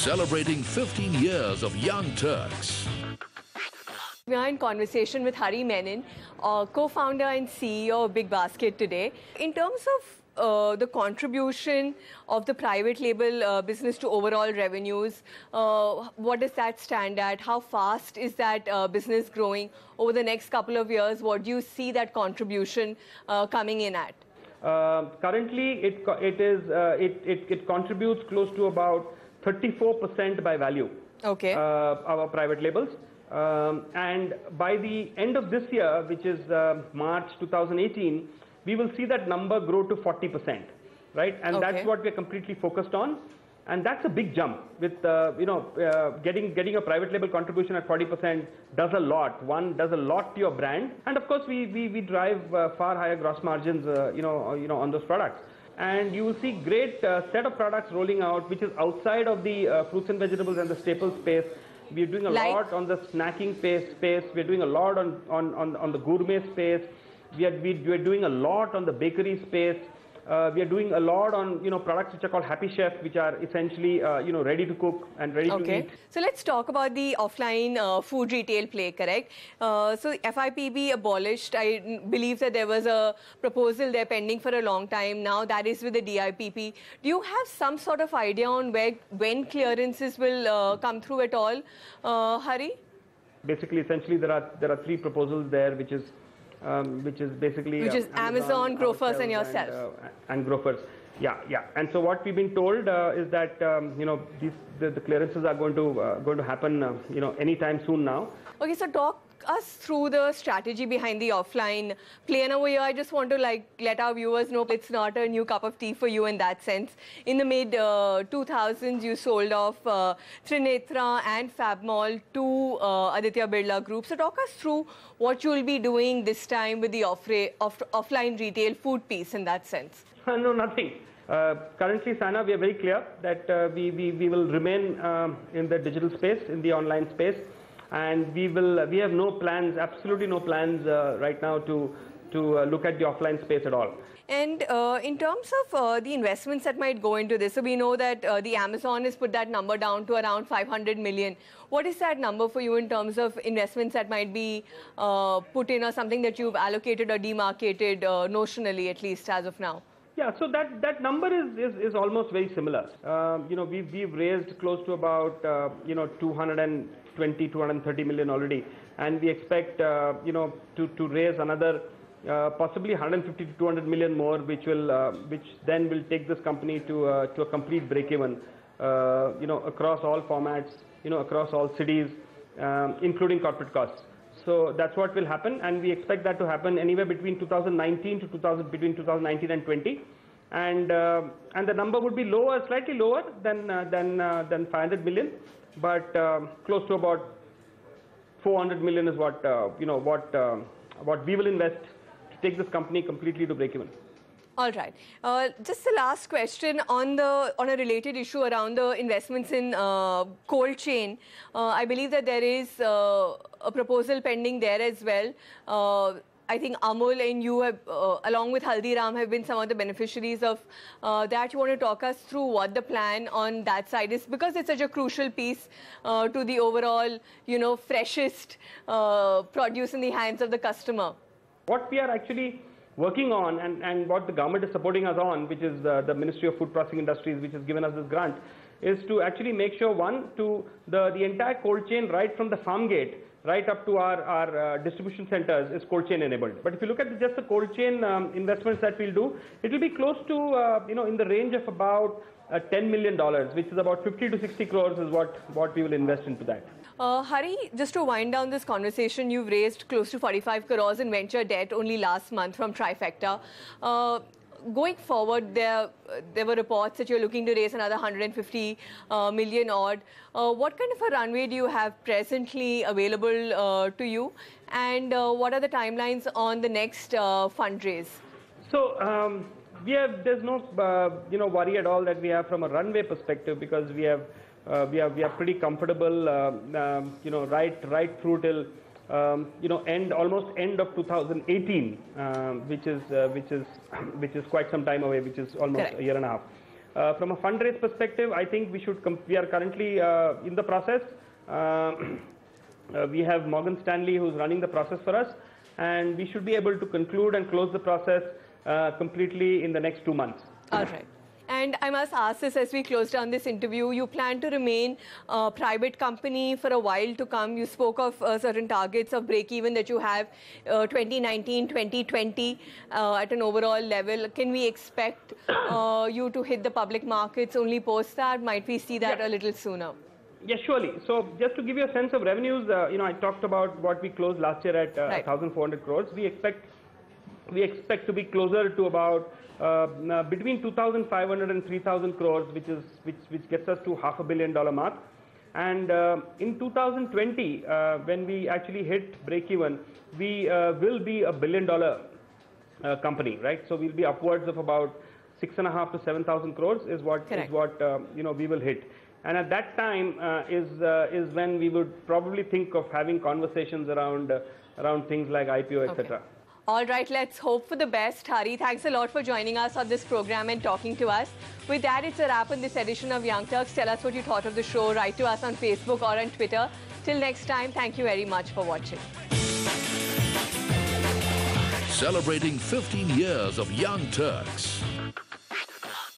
celebrating 15 years of Young Turks. We are in conversation with Hari Menon, co-founder and CEO of Big Basket today. In terms of the contribution of the private label business to overall revenues, what does that stand at? How fast is that business growing over the next couple of years? What do you see that contribution coming in at? Currently, it contributes close to about 34% by value. Okay. Our private labels. And by the end of this year, which is March 2018, we will see that number grow to 40%, right? And that's what we're completely focused on. And that's a big jump. With getting a private label contribution at 40% does a lot. One does a lot to your brand, and of course we drive far higher gross margins, on those products. And you will see great set of products rolling out, which is outside of the fruits and vegetables and the staple space. We're doing a lot on the snacking space. We're doing a lot on the gourmet space. We are doing a lot on the bakery space. We are doing a lot on products which are called Happy Chef, which are essentially ready to cook and ready to eat. So let's talk about the offline food retail play, correct? So FIPB abolished. I believe that there was a proposal there pending for a long time. Now that is with the DIPP. Do you have some sort of idea on when clearances will come through at all, Hari? Basically, essentially, there are three proposals there, which is basically Amazon, Grofers, and yourself. And Grofers, yeah. And so what we've been told is that the clearances are going to happen anytime soon now. Okay, so talk us through the strategy behind the offline play. And over here, I just want to let our viewers know it's not a new cup of tea for you in that sense. In the mid 2000s, you sold off Trinetra and Fabmall to Aditya Birla Group. So talk us through what you will be doing this time with the offline retail food piece in that sense. No, nothing. Currently, Syna, we are very clear that we will remain in the digital space, in the online space. And we have no plans, absolutely no plans right now to look at the offline space at all. And in terms of the investments that might go into this, so we know that the Amazon has put that number down to around 500 million. What is that number for you in terms of investments that might be put in, or something that you've allocated or demarcated notionally, at least as of now? Yeah, so that number is almost very similar. We've raised close to about 230 million already, and we expect to raise another possibly 150 to 200 million more, which then will take this company to a complete break-even, across all formats, across all cities, including corporate costs. So that's what will happen, and we expect that to happen anywhere between 2019 between 2019 and 20, and the number would be lower, slightly lower than 500 million, but close to about 400 million is what we will invest to take this company completely to break even. All right. Just the last question on a related issue around the investments in cold chain. I believe that there is a proposal pending there as well. I think Amul and you have, along with Haldiram, have been some of the beneficiaries of that. You want to talk us through what the plan on that side is, because it's such a crucial piece to the overall, freshest produce in the hands of the customer. What we are actually working on, and what the government is supporting us on, which is the Ministry of Food Processing Industries, which has given us this grant, is to actually make sure, the entire cold chain, right from the farm gate right up to our distribution centers, is cold chain enabled. But if you look at just the cold chain investments that we'll do, it will be close to in the range of about $10 million, which is about 50 to 60 crores is what we will invest into that. Hari, just to wind down this conversation, you've raised close to 45 crores in venture debt only last month from Trifecta. Going forward, there were reports that you're looking to raise another 150 million odd. What kind of a runway do you have presently available to you? And what are the timelines on the next fundraise? So there's no worry at all that we have from a runway perspective, because we are pretty comfortable right through till almost end of 2018, which is quite some time away, which is almost a year and a half. From a fundraise perspective, I think we are currently in the process. We have Morgan Stanley who's running the process for us, and we should be able to conclude and close the process completely in the next 2 months. All right. And I must ask this as we close down this interview. You plan to remain a private company for a while to come. You spoke of certain targets of break-even that you have 2019, 2020 at an overall level. Can we expect you to hit the public markets only post that? Might we see that a little sooner? Yes, surely. So just to give you a sense of revenues, I talked about what we closed last year at 1,400 crores. We expect to be closer to about between 2,500 and 3,000 crores, which gets us to $500 million mark. And in 2020, when we actually hit break-even, we will be $1 billion company, right? So we'll be upwards of about 6,500 to 7,000 crores is what we will hit. And at that time is when we would probably think of having conversations around things like IPO, etc. All right, let's hope for the best. Hari, thanks a lot for joining us on this program and talking to us. With that, it's a wrap on this edition of Young Turks. Tell us what you thought of the show. Write to us on Facebook or on Twitter. Till next time, thank you very much for watching. Celebrating 15 years of Young Turks.